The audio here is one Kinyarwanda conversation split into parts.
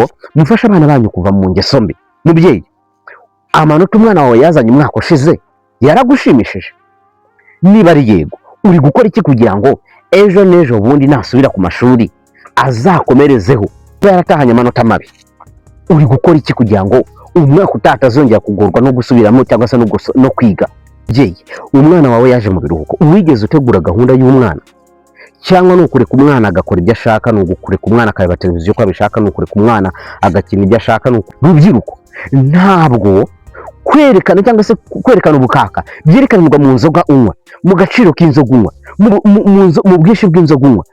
ngo mufashe abana banyu kuva mu ngeso mbi. Mubyeyi, amanota umwana wawe yazanye umwaka ushize yaragushimishije? Niba ari yego, uri gukora iki kugira ngo ejo n'ejo bundi nasubira ku mashuri azakomerezeho yaratahanye amanota mabi? Uri gukora iki kugira ngo umwaka utatazongera kugorwa no gusubiramo cyangwa se no kwiga? Mubyeyi, umwana wawe yaje mu biruhuko, wigeze utegura gahunda y'umwana? Cyangwa nukureka umwana agakora ibyo ashaka, nukureka umwana akareba televiziyo uko abishaka, nukureka umwana agakina ibyo ashaka? Rubyiruko, ntabwo kwerekana cyangwa se kwerekana ubukaka byerekanirwa mu nzoga unywa, mu gaciro k'inzoga unywa, mu bwinshi bw'inzoga unywa.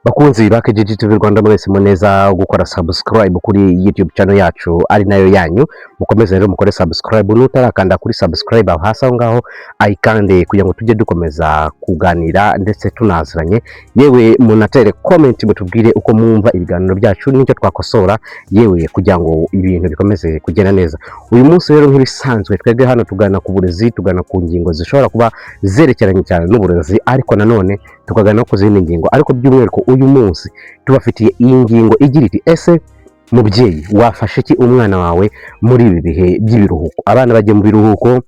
Bakunzi ba KGG TV Rwanda, mwese muneza gukora subscribe kuri YouTube channel yacu ari nayo yanyu. Mukomeze rero mukore subscribe, nutarakanda kuri subscribe aho hasi aho ngaho ayikande kugira ngo tujye dukomeza kuganira ndetse tunaziranye. Yewe munatere comment mutubwire uko mwumva ibiganiro byacu n'icyo twakosora, yewe kugira ngo ibintu bikomeze kugenda neza. Uyu munsi rero nk'ibisanzwe twebwe hano tugana ku burezi, tugana ku ngingo zishobora kuba zerekeranye cyane n'uburezi, ariko nanone tukagana ku zindi ngingo. Ariko by'umwihariko uyu munsi tubafitiye iyi ngingo igira iti: ese mubyeyi wafashe iki umwana wawe muri ibi bihe by'ibiruhuko? Abana bagiye mu biruhuko,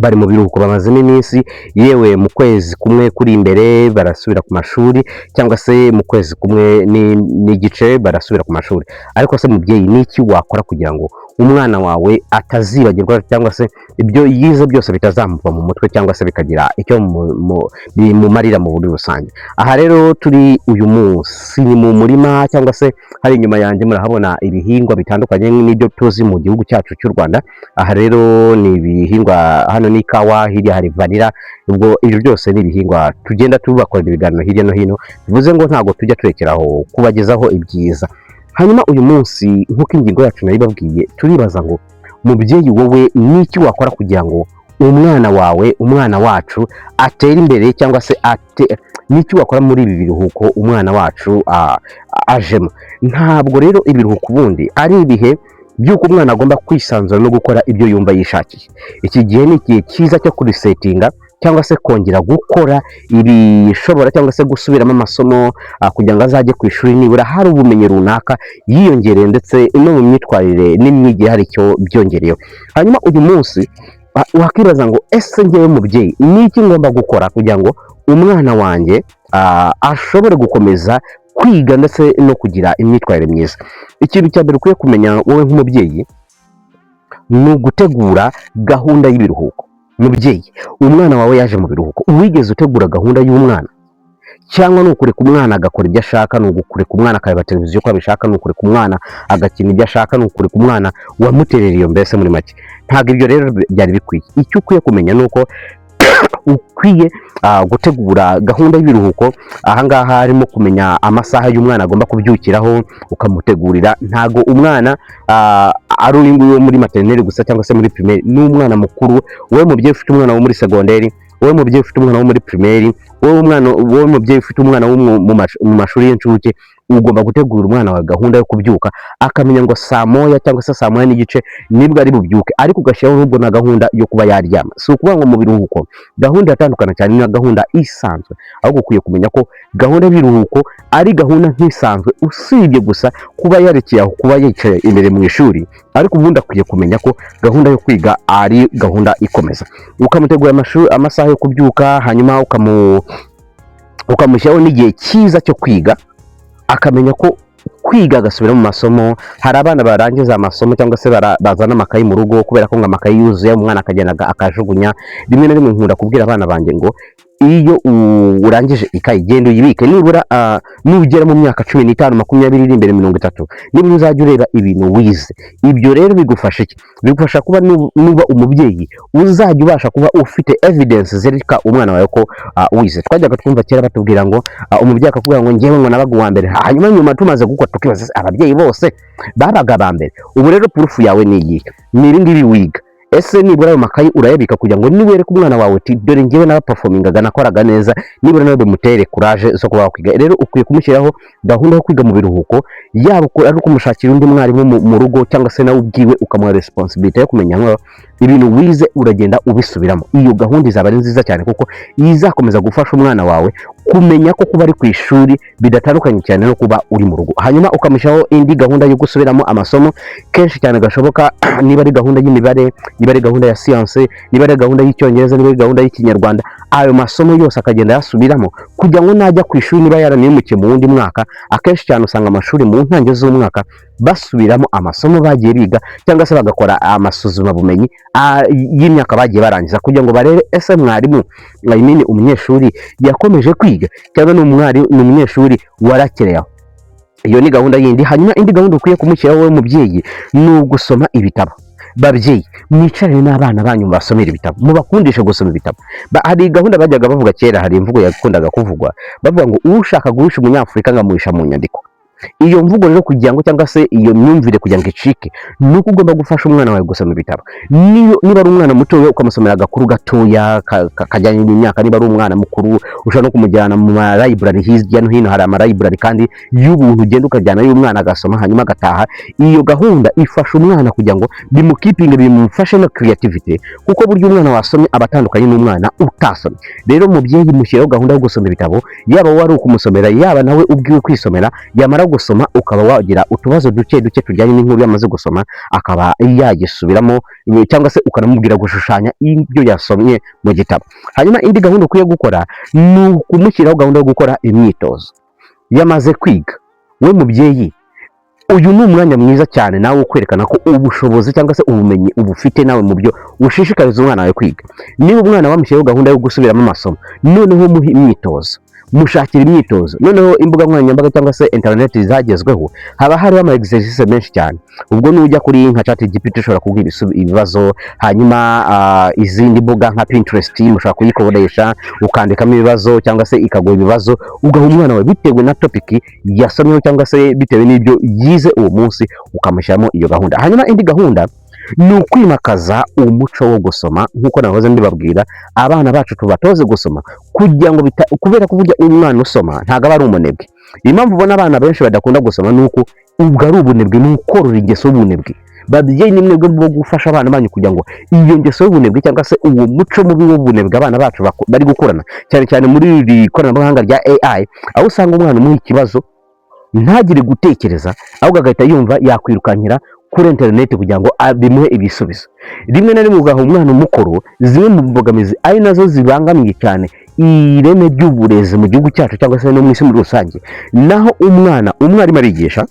bari mu biruhuko bamazemo iminsi, yewe mu kwezi kumwe kuri imbere barasubira ku mashuri, cyangwa se mu kwezi kumwe n'igice barasubira ku mashuri. Ariko se mubyeyi, niki wakora kugira ngo umwana wawe atazibagirwa cyangwa se ibyo yize byose bitazamuva mu mutwe cyangwa se bikagira icyo bimumarira mu buryo rusange? Aha rero turi uyu munsi ni mu murima, cyangwa se hari inyuma yanjye murahabona ibihingwa bitandukanye n'ibyo tuzi mu gihugu cyacu cy'u Rwanda. Aha rero ni ibihingwa, hano ni ikawa, hirya hari vanilla. Ubwo ibyo byose ni ibihingwa tugenda tubakorera ibiganiro hirya no hino, bivuze ngo ntabwo tujya turekeraho kubagezaho ibyiza. Hanyuma uyu munsi nk'uko ingingo yacu nayibabwiye, turibaza ngo mubyeyi wowe niki wakora kugira ngo umwana wawe, umwana wacu atere imbere, cyangwa se niki wakora muri ibi biruhuko umwana wacu ajemo? Ntabwo rero ibiruhuko ubundi ari ibihe by'uko umwana agomba kwisanzura no gukora ibyo yumva yishakiye. Iki gihe ni igihe cyiza cyo kurisetinga cyangwa se kongera gukora ibishobora cyangwa se gusubiramo amasomo kugira ngo azajye ku ishuri nibura hari ubumenyi runaka yiyongereye, ndetse no mu myitwarire n'imyigire hari icyo byongereyeho. Hanyuma uyu munsi wakibaza ngo ese njyewe mubyeyi niki ngomba gukora kugira ngo umwana wanjye ashobore gukomeza kwiga ndetse no kugira imyitwarire myiza? Ikintu cya mbere ukwiye kumenya wowe nk'umubyeyi ni ugutegura gahunda y'ibiruhuko. Mubyeyi, umwana wawe yaje mu biruhuko, wigeze utegura gahunda y'umwana? Cyangwa nukureka umwana agakora ibyo ashaka, nukureka umwana akareba televiziyo uko abishaka, nukureka umwana agakina ibyo ashaka, nukureka umwana wamuterera iyo, mbese muri make ntabwo ibyo rero byari bikwiye. Icyo ukwiye kumenya ni uko ukwiye gutegura gahunda y'ibiruhuko. Ahangaha harimo kumenya amasaha y'umwana agomba kubyukiraho, ukamutegurira. Ntago umwana ari uyu nguyu wo muri maternelle gusa cyangwa se muri primaire, n'umwana mukuru. Wowe mubyeyi ufite umwana wo muri secondaire, wowe mubyeyi ufite umwana wo muri primaire, wowe mubyeyi ufite umwana wo mu mashuri y'incuke, ugomba gutegura umwana wa gahunda yo kubyuka, akamenya ngo saa moya cyangwa se saa moya n'igice nibwo ari bubyuke, ariko ugashyiraho n'ubwo na gahunda yo kuba yaryama. Si ukuvuga ngo mu biruhuko gahunda yatandukana cyane na gahunda isanzwe, ahubwo ukwiye kumenya ko gahunda y'ibiruhuko ari gahunda nk'isanzwe, usibye gusa kuba yarekeye aho kuba yicaye imbere mu ishuri, ariko ubundi akwiye kumenya ko gahunda yo kwiga ari gahunda ikomeza. Ukamutegura amasaha yo kubyuka, hanyuma ukamushyiraho n'igihe cyiza cyo kwiga, akamenya ko kwiga agasubira mu masomo. Hari abana barangiza amasomo cyangwa se bazana amakayi mu rugo, kubera ko ngo amakayi yuzuye umwana akagenda akajugunya. Rimwe na rimwe nkunda kubwira abana banjye ngo iyo urangije ikayi genda uyibike, nibura nugera mu myaka 15, 20 iri imbere 30, nibura uzajya ureba ibintu wize. Ibyo rero bigufasha iki? Bigufasha kuba nuba umubyeyi uzajya ubasha kuba ufite evidence zereka umwana wawe ko wize. Twajyaga twumva kera batubwira ngo umubyeyi akakubwira ngo ngewe ngo nabaga uwa mbere, hanyuma nyuma tumaze gukora tukibaza ababyeyi bose babaga ba mbere. Ubu rero proof yawe ni iyi, ni ibi ngibi wiga. ese nibura ayo makayi urayabika kugira ngo niwereke umwana wawe uti dore ngewe naraperformingaga nakoraga neza, nibura nawe bimutere courage zo kuba wakwiga. Rero ukwiye kumushyiraho gahunda yo kwiga mu biruhuko, yaba ari ukumushakira undi mwarimu mu rugo cyangwa se nawe ubwiwe ukamuha responsibility yo kumenya ngo ibintu wize uragenda ubisubiramo. Iyo gahunda izaba ari nziza cyane kuko izakomeza gufasha umwana wawe kumenya ko kuba ari ku ishuri bidatandukanye cyane no kuba uri mu rugo. Hanyuma ukamushyiraho indi gahunda yo gusubiramo amasomo kenshi cyane gashoboka, niba ari gahunda y'imibare, niba ari gahunda ya science, niba ari gahunda y'icyongereza, niba ari gahunda y'ikinyarwanda, ayo masomo yose akagenda yasubiramo kugira ngo najya ku ishuri niba yaranimukiye mu wundi mwaka. Akenshi cyane usanga amashuri mu ntangiriro z'umwaka basubiramo amasomo bagiye biga cyangwa se bagakora amasuzuma bumenyi y'imyaka bagiye barangiza kugira ngo barebe ese mwarimu umunyeshuri yakomeje kwiga cyangwa n'umunyeshuri warakereyeho. Iyo ni gahunda yindi. Hanyuma indi gahunda ukwiye kumushyiraho wowe mubyeyi ni ugusoma ibitabo. Babyeyi mwicarane n'abana banyu basomera ibitabo, mubakundishe gusoma ibitabo. Hari gahunda bajyaga bavuga kera, hari imvugo yakundaga kuvugwa bavuga ngo ushaka guhisha umunyafurika ngamuhisha mu nyandiko. Iyo mvugo rero kugira ngo cyangwa se iyo myumvire kugira ngo icike, nuko ugomba gufasha umwana wawe gusoma ibitabo. Niba ari umwana muto ukamusomera agakuru gatoya kajyanye n'imyaka, niba ari umwana mukuru ushobora no kumujyana mu library. Hirya no hino hari ama library kandi y'ubuntu, ugenda ukajyana y'umwana agasoma hanyuma agataha. Iyo gahunda ifasha umwana kugira ngo bimukipinge, bimufashe no creativity, kuko buryo umwana wasomye abatandukanye n'umwana utasomye. Rero mubyeyi mushyiraho gahunda yo gusoma ibitabo, yaba wari ukumusomera yaba nawe ubwiwe kwisomera. Yamara gusoma ukaba wagira utubazo duke tujyanye n'inkuru yamaze gusoma, akaba yagisubiramo cyangwa se ukanamubwira gushushanya ibyo yasomye mu gitabo. Hanyuma indi gahunda ukwiye gukora ni ukumushyiraho gahunda yo gukora imyitozo. Yamaze kwiga, we mubyeyi, uyu ni umwanya mwiza cyane nawe ukwerekana ko ubushobozi cyangwa se ubumenyi ubufite nawe mu byo ushishikariza umwana wawe kwiga. Niba umwana wamushyiraho gahunda yo gusubiramo amasomo, noneho muhe imyitozo, mushakira imyitozo. Noneho imbuga nkoranyambaga cyangwa se internet zagezweho, haba hariho ama exercice menshi cyane. Ubwo nujya kuri nka ChatGPT ushobora kubwira ibibazo, hanyuma izindi mbuga nka Pinterest mushobora kuyikoresha ukandikamo ibibazo cyangwa se ikaguha ibibazo, ugaha umwana wawe bitewe na topic yasomyeho cyangwa se bitewe n'ibyo yize uwo munsi, ukamushyiramo iyo gahunda. Hanyuma indi gahunda ni ukwimakaza umuco wo gusoma. Nk'uko nahoze mbibabwira, abana bacu tubatoze gusoma kugira ngo kubera ko burya umwana usoma ntabwo aba ari umunebwe. Impamvu ubona abana benshi badakunda gusoma ni uko ubwo ari ubunebwe, ni ukorora ingeso y'ubunebwe. Babyeyi ni mwebwe bwo gufasha abana banyu kugira ngo iyo ngeso y'ubunebwe cyangwa se uwo muco mubi w'ubunebwe abana bacu bari gukurana, cyane cyane muri iri koranabuhanga rya AI, aho usanga umwana umuha ikibazo ntagire gutekereza, ahubwo agahita yumva yakwirukankira kuri internet kugira ngo bimuhe ibisubizo. Rimwe na rimwe ugaha umwana umukoro, zimwe mu mbogamizi ari nazo zibangamiye cyane ireme ry'uburezi mu gihugu cyacu cyangwa se no mu isi muri rusange. Naho umwarimu arigisha,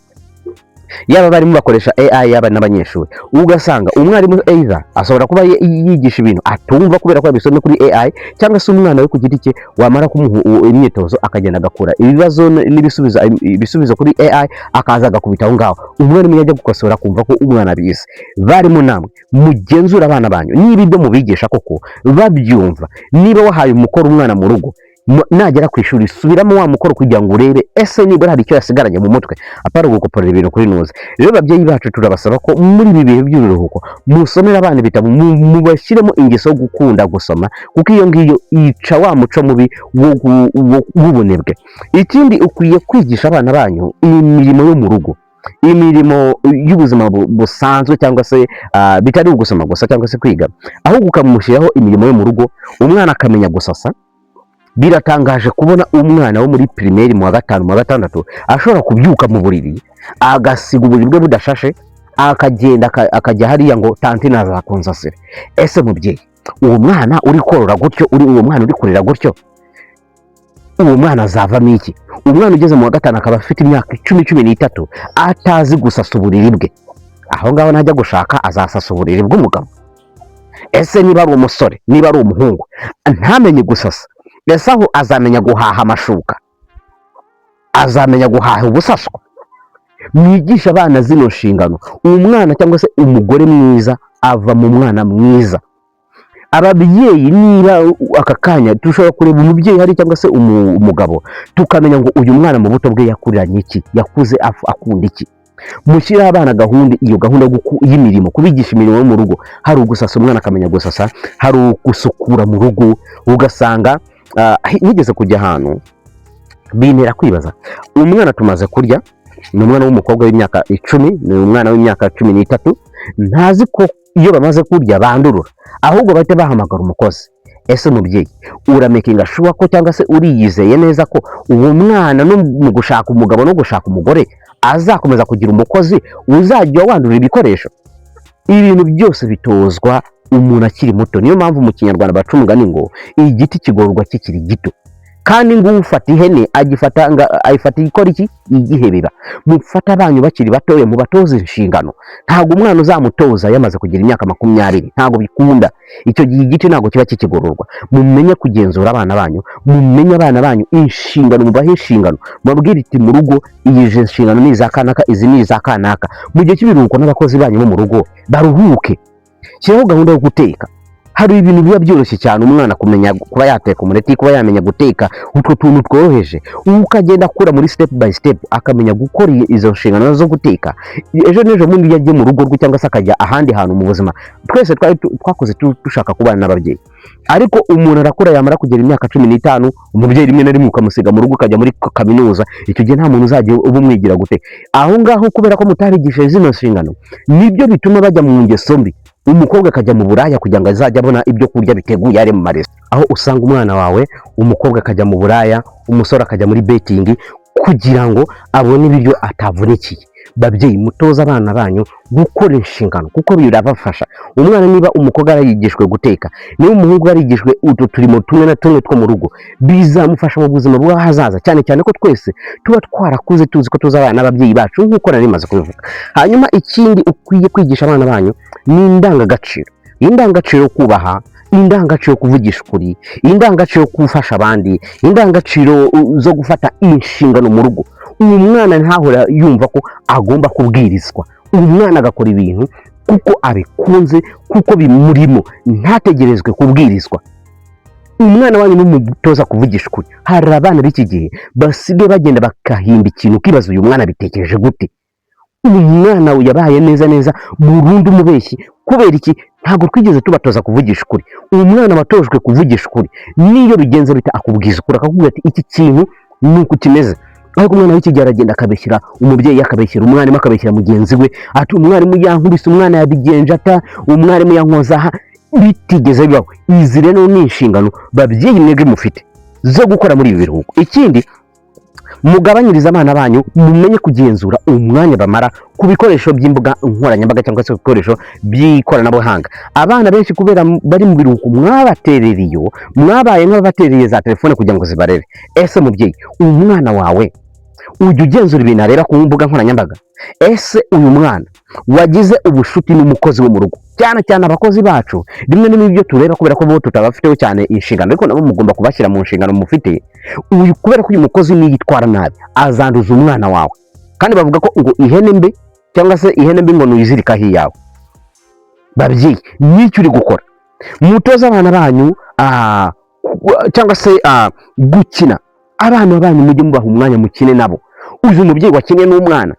yaba barimo bakoresha AI yaba n'abanyeshuri, ugasanga umwarimu either ashobora kuba yigisha ibintu atumva kubera ko yabisomye kuri AI, cyangwa se umwana we ku giti cye wamara kumuha imyitozo akagenda agakura ibibazo ibisubizo kuri AI akaza agakubita aho ngaho. Umwarimu yajya gukosora kumva ko umwana abizi. Barimo namwe mugenzura abana banyu niba ibyo mubigisha koko babyumva. Niba wahaye umukoro umwana mu rugo, nagera ku ishuri subiramo wa mukoro kugira ngo urebe ese nibura hari icyo yasigaranye mu mutwe, apara gukoporera ibintu kuri nuze. Rero babyeyi bacu turabasaba ko muri ibi bihe by'uruhuko musomera abana ibitabo, mubashyiremo ingeso yo gukunda gusoma, kuko iyo ngiyo yica wa muco mubi w'ubunebwe. Ikindi ukwiye kwigisha abana banyu imirimo yo mu rugo, imirimo y'ubuzima busanzwe cyangwa se bitari ugusoma gusa cyangwa se kwiga, ahubwo ukamushyiraho imirimo yo mu rugo. Umwana akamenya gusasa. Biratangaje kubona umwana wo muri primaire mu wa gatanu mu wa gatandatu ashobora kubyuka mu buriri agasiga uburiri bwe budashashe akagenda akajya hariya ngo tanti naza konsasire. Ese mubyeyi, uwo mwana uri korora gutyo, uwo mwana uri kurera gutyo, uwo mwana azavamo iki? Umwana ugeze mu wa gatanu akaba afite imyaka 10-13 atazi gusasa uburiri bwe, aho ngaho najya gushaka azasasa uburiri bw'umugabo. Ese niba ari umusore, niba ari umuhungu ntamenye gusasa, ese aho azamenya guhaha amashuka, azamenya guhaha ubusaswa? Mwigisha abana zino nshingano. Umwana cyangwa se umugore mwiza ava mu mwana mwiza. Ababyeyi niba aka kanya dushobora kureba umubyeyi hari cyangwa se umugabo tukamenya ngo uyu mwana mu buto bwe yakuriranye iki, yakuze akunda iki. mushyira abana gahunda, iyo gahunda y'imirimo, kubigisha imirimo yo mu rugo, hari ugusasa umwana akamenya gusasa, hari ugusukura mu rugo. Ugasanga nigeze kujya ahantu bintera kwibaza, umwana tumaze kurya ni umwana w'umukobwa w'imyaka 10, ni umwana w'imyaka 13, ntazi ko iyo bamaze kurya bandurura, ahubwo bahita bahamagara umukozi. Ese mubyeyi uramekinga shuwa ko cyangwa se uriyizeye neza ko uwo mwana no mu gushaka umugabo no gushaka umugore azakomeza kugira umukozi uzajya wandurira ibikoresho? Ibintu byose bitozwa umuntu akiri muto. Niyo mpamvu mu Kinyarwanda baca umugani ngo igiti kigororwa kikiri gito, kandi ngo ufata ihene ayifata ikora iki? Igihebeba. Mufata abanyu bakiri batoya, mu batoza inshingano. Ntabwo umwana uzamutoza yamaze kugira imyaka 20, ntabwo bikunda. Icyo gihe igiti ntabwo kiba kikigororwa. Mumenye kugenzura abana banyu, mumenye abana banyu inshingano, mubahe inshingano, mubabwire iti mu rugo iyi inshingano ni iza kanaka, izi ni iza kanaka. Mu gihe cy'ibiruhuko n'abakozi banyu bo mu rugo baruhuke. Shyiraho gahunda yo guteka. Hari ibintu biba byoroshye cyane umwana kumenya kuba yateka umureti, kuba yamenya guteka utwo tuntu tworoheje, ukagenda akura muri step by step akamenya gukora izo nshingano zo guteka. Ejo n'ejo bundi yagiye mu rugo rwe cyangwa se akajya ahandi hantu mu buzima, twese twakoze dushaka kubana n'ababyeyi. Ariko umuntu arakura, yamara kugera imyaka 15, umubyeyi rimwe na rimwe ukamusiga mu rugo ukajya muri kaminuza. Icyo gihe nta muntu uzajya ubumwigira gute. Aho ngaho kubera ko mutarigishije zino nshingano, nibyo bituma bajya mu ngeso mbi. Umukobwa akajya mu buraya kugira ngo azajye abona ibyo kurya biteguye ari mu maresi. Aho usanga umwana wawe umukobwa akajya mu buraya, umusore akajya muri betting kugira ngo abone ibiryo atavunikiye. Babyeyi mutoza abana banyu gukora inshingano kuko birabafasha. Umwana niba umukobwa arayigishwe guteka, niba umuhungu yarigishwe utu turimo tumwe na tumwe two mu rugo, bizamufasha mu buzima bw'ahazaza, cyane cyane ko twese tuba twarakuze tuzi ko tuzabana n'ababyeyi bacu nk'uko nari maze kubivuga. Hanyuma ikindi ukwiye kwigisha abana banyu ni indangagaciro. Indangagaciro kubaha, indangagaciro kuvugisha ukuri, indangagaciro gufasha abandi, indangagaciro zo gufata inshingano mu rugo. Uyu mwana ntahora yumva ko agomba kubwirizwa. Uyu mwana agakora ibintu kuko abikunze, kuko bimurimo, ntategerezwe kubwirizwa. Umwana wanyu n'umutoza kuvugisha ukuri. Hari abana b'iki gihe basigaye bagenda bakahimba ikintu ukibaza uyu mwana bitekereje gute. Uyu mwana yabaye neza burundu umubeshyi. Kubera iki? Ntabwo twigeze tubatoza kuvugisha ukuri. Uyu mwana watojwe kuvugisha ukuri, niyo bigenze bita akubwiza ukuri, akakubwira ati iki kintu nuko kimeze. Ariko umwana w'iki gihe aragenda akabeshyira umubyeyi, akabeshyira umwarimu, akabeshyira mugenzi we, ati umwarimu yankubise, umwana yabigenje ata, umwarimu yankoza aha. Bitigeze bibaho. Izi rero ni inshingano babyeyi mwebwe mufite zo gukora muri ibi biruhuko. Ikindi, mugabanyiriza abana banyu, mumenye kugenzura umwanya bamara ku bikoresho by'imbuga nkoranyambaga cyangwa se ibikoresho by'ikoranabuhanga. Abana benshi kubera bari mu biruhuko mwabatereriyo, mwabaye nk'abatereye za telefone kugira ngo zibarere. Ese mubyeyi, umwana wawe ujya ugenzura ibintu areba ku mbuga nkoranyambaga? Ese uyu mwana wagize ubushuti n'umukozi wo mu rugo? Cyane abakozi bacu rimwe n'ibyo tureba kubera ko bo tutabafiteho cyane inshingano, ariko nabo mugomba kubashyira mu nshingano mufite. Uyu kubera ko uyu mukozi niyitwara nabi azanduza umwana wawe, kandi bavuga ko ngo ihene mbi cyangwa se ihene mbi ngo nuyizirikaho iyawe. Babyeyi, n'icyo uri gukora mutoza abana banyu cyangwa se gukina. Abana banyu mujye mubaha umwanya mukine nabo. Uzi umubyeyi wakinnye n'umwana,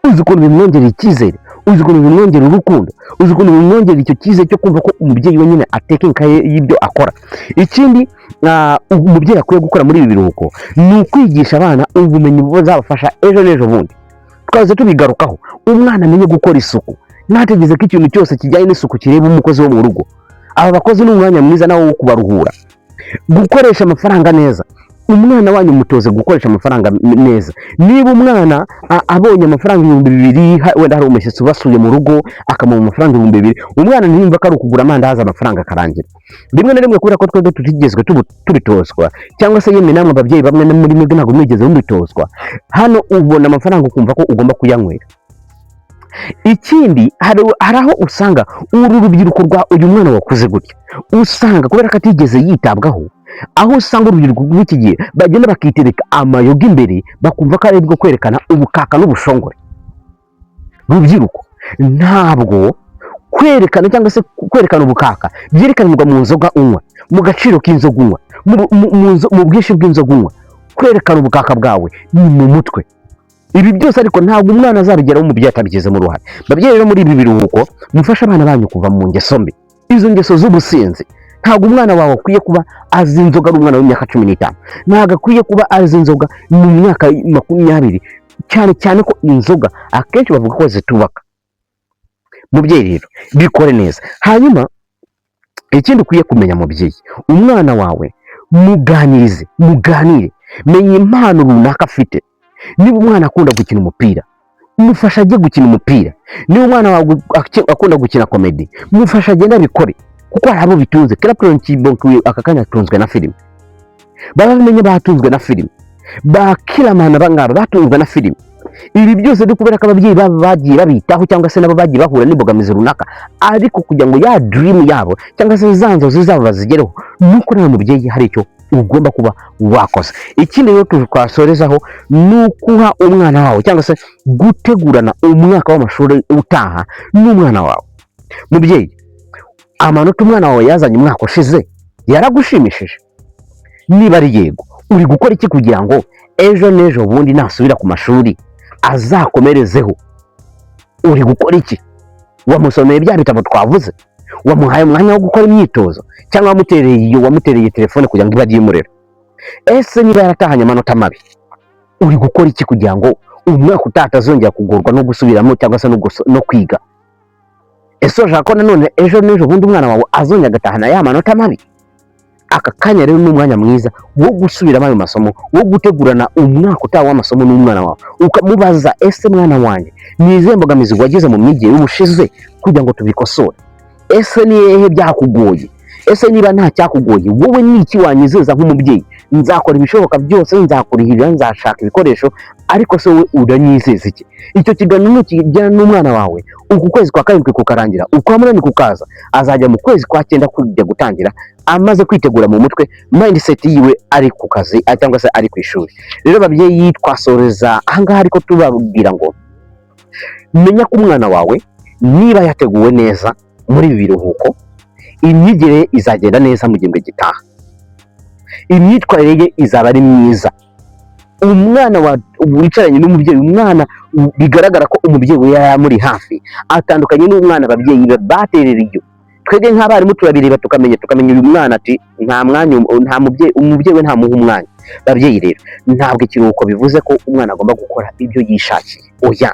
uzi ukuntu bimwongerera icyizere, uzi ukuntu bimwongerera urukundo, uzi ukuntu bimwongerera icyo cyizere cyo kumva ko umubyeyi wenyine atekinka y'ibyo akora. Ikindi umubyeyi akwiye gukora muri ibi biruhuko ni ukwigisha abana ubumenyi buzabafasha ejo n'ejo bundi. Twaze tubigarukaho, umwana amenye gukora isuku, ntategeze ko ikintu cyose kijyanye n'isuku kireba umukozi wo mu rugo. Aba bakozi ni umwanya mwiza nawo wo kubaruhura. Gukoresha amafaranga neza. Umwana wanyu mutoze gukoresha amafaranga neza. Niba umwana abonye amafaranga 2000, wenda hari umushyitsi ubasuye mu rugo akamuha amafaranga 2000, umwana ntiyumva ko ari ukugura amandazi amafaranga akarangira. Rimwe na rimwe kubera ko twebwe tutigezwe tubitozwa, cyangwa se yemwe namwe ababyeyi bamwe muri mwebwe ntabwo mwigeze mubitozwa, hano ubona amafaranga ukumva ko ugomba kuyanywera. Ikindi, hari aho usanga uru rubyiruko rwa uyu mwana wakuze gutya, usanga kubera ko atigeze yitabwaho, aho usanga urubyiruko rw'iki gihe bagenda bakitereka amayoga imbere, bakumva ko ari bwo kwerekana ubukaka n'ubushongore. Rubyiruko, ntabwo kwerekana cyangwa se kwerekana ubukaka byerekanirwa mu nzoga unywa, mu gaciro k'inzoga unywa, mu bwinshi bw'inzoga unywa. Kwerekana ubukaka bwawe ni mu mutwe. Ibi byose ariko ntabwo umwana azabigeraho umubyeyi atabigizemo uruhare. Babyeyi rero muri ibi biruhuko mufasha abana banyu kuva mu ngeso mbi, izo ngeso z'ubusinzi. Ntabwo umwana wawe akwiye kuba azi inzoga ari umwana w'imyaka 15, ntabwo akwiye kuba azi inzoga mu myaka 20, cyane cyane ko inzoga akenshi bavuga ko zitubaka. Mubyeyi rero bikore neza. Hanyuma ikindi ukwiye kumenya mubyeyi, umwana wawe muganire, menya impano runaka afite. Niba umwana akunda gukina umupira, mufasha ajye gukina umupira. Niba umwana wawe akunda gukina komedi, mufasha agenda abikore, kuko hari abo bitunze. Clapton Kibonke aka kanya atunzwe na filime, baramenye batunzwe na filime, ba Kiramana bangaba batunzwe na filime. Ibi byose dukubera ko ababyeyi babo bagiye babitaho, cyangwa se nabo bagiye bahura n'imbogamizi runaka, ariko kugira ngo ya dream yabo cyangwa se za nzozi zabo bazigereho, nuko nawe mubyeyi hari icyo ugomba kuba wakoze. Ikindi rero twasorezaho ni ukuha umwana wawe cyangwa se gutegurana umwaka w'amashuri utaha n'umwana wawe. Mubyeyi, amanota umwana wawe yazanye umwaka ushize yaragushimishije? Niba ari yego, uri gukora iki kugira ngo ejo n'ejo bundi nasubira ku mashuri azakomerezeho? Uri gukora iki? Wamusomeye bya bitabo twavuze? Wamuhaye umwanya wo gukora imyitozo? Cyangwa wamutereye telefone kugira ngo ibe yimurera? Ese niba yaratahanye amanota mabi, uri gukora iki kugira ngo umwaka utatazongera kugorwa no gusubiramo cyangwa se no kwiga? Ese ushaka ko nanone ejo n'ejo bundi umwana wawe azongera agatahana ya manota mabi? Aka kanya rero ni umwanya mwiza wo gusubiramo ayo masomo, wo gutegurana umwaka utaha w'amasomo n'umwana wawe, ukamubaza ese mwana wanjye ni izihe mbogamizi wagize mu myigire y'ubushize kugira ngo tubikosore? Ese ni hehe byakugoye? Ese niba nta cyakugoye, wowe ni iki wanyizeza nk'umubyeyi? Nzakora ibishoboka byose, nzakurihirira, nzashaka ibikoresho, ariko se wowe uranyizeza iki? Icyo kiganiro kijyana n'umwana wawe uku kwezi kwa 7 kukarangira, ukwa 8 kukaza, azajya mu kwezi kwa 9 kujya gutangira amaze kwitegura mu mutwe, mindset yiwe ari ku kazi cyangwa se ari ku ishuri. Rero babyeyi twasoreza ahangaha, ariko tubabwira ngo menya ko umwana wawe niba yateguwe neza muri ibi biruhuko, imyigire izagenda neza mu gihembwe gitaha, imyitwarire ye izaba ari myiza. Umwana wicaranye n'umubyeyi, umwana bigaragara ko umubyeyi we yamuri hafi, atandukanye n'umwana ababyeyi baterera iyo. Twebwe nk'abarimu turabireba tukamenya uyu mwana ati nta mwanya, nta umubyeyi we ntamuha umwanya. Babyeyi rero, ntabwo ikiruhuko bivuze ko umwana agomba gukora ibyo yishakiye, oya.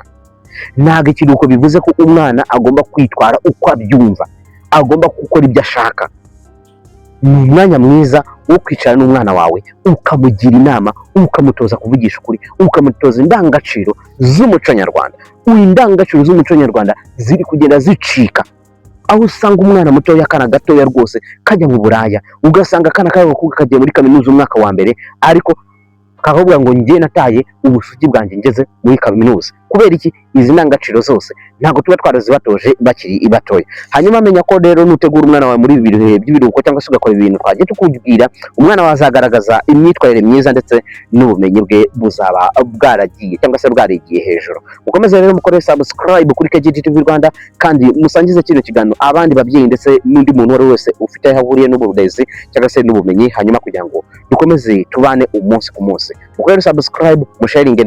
Ntabwo ikiruhuko bivuze ko umwana agomba kwitwara uko abyumva, agomba gukora ibyo ashaka. Ni umwanya mwiza wo kwicara n'umwana wawe ukamugira inama, ukamutoza kuvugisha ukuri, ukamutoza indangagaciro z'umuco nyarwanda. Indangagaciro z'umuco nyarwanda ziri kugenda zicika, aho usanga umwana mutoya, akana gatoya rwose kajya mu buraya, ugasanga akana k'agakobwa kagiye muri kaminuza umwaka wa mbere, ariko kavuga ngo njye nataye ubusugi bwanjye ngeze muri kaminuza. Kubera iki? Izi ndangagaciro zose ntabwo tuba twarazibatoje bakiri batoya. Hanyuma menya ko rero nutegura umwana wawe muri ibi bihe by'ibiruhuko cyangwa se ugakora ibintu twagiye tukubwira, umwana wawe azagaragaza imyitwarire myiza ndetse n'ubumenyi bwe buzaba bwaragiye cyangwa se bwarigiye hejuru. Mukomeze rero mukore subscribe kuri KGT TV Rwanda, kandi musangize kino kiganiro abandi babyeyi ndetse n'undi muntu wari wese ufite aho ahuriye n'uburezi cyangwa se n'ubumenyi, hanyuma kugira ngo dukomeze tubane umunsi ku munsi. Mukore subscribe, musharinge.